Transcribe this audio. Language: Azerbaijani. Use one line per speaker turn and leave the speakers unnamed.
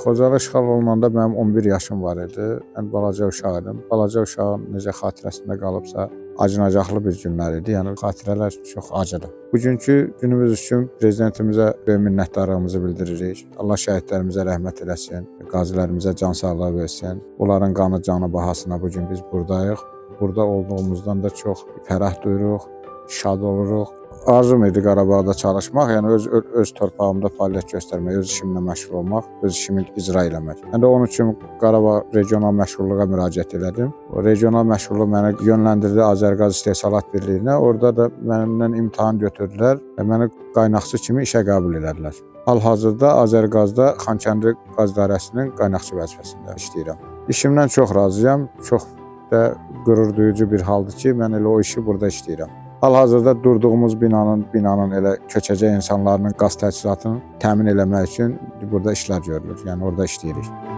Xocalı işğal olunanda mənim 11 yaşım var idi. Mən balaca uşaq idim. Balaca uşağın necə xatirəsində qalıbsa, acınacaqlı bir günlər idi. Yəni xatirələr çox acıdır. Bugünkü günümüz üçün prezidentimizə böyük minnətdarlığımızı bildiririk. Allah şəhidlərimizə rəhmət eləsin, qazilərimizə can sağlığı versin. Onların qanı canı bahasına bugün biz buradayıq. Burada olduğumuzdan da çox fərəh duyuruq, şad oluruq. Arzum idi Qarabağda çalışmaq, yəni öz torpağımda fəaliyyət göstərmək, öz işimlə məşğul olmaq, öz işimi icra eləmək. Mən də onun üçün Qarabağ regional məşğulluğa müraciət elədim. O regional məşğulluq məni yönləndirdi Azərqaz İstehsalat Birliyinə. Orada da mənimlə imtahan götürdülər və məni qaynaqçı kimi işə qəbul elədilər. Hal-hazırda Azərqazda Xankəndi Qaz İdarəsinin qaynaqçı vəzifəsində işləyirəm. İşimdən çox razıyam, çox da qürur duyucu bir haldır ki, mən elə o işi burada işləyirəm. Hal-hazırda durduğumuz binanın elə köçəcək insanların qaz təchizatını təmin eləmək üçün burada işlər görülür. Yəni orada işləyirik.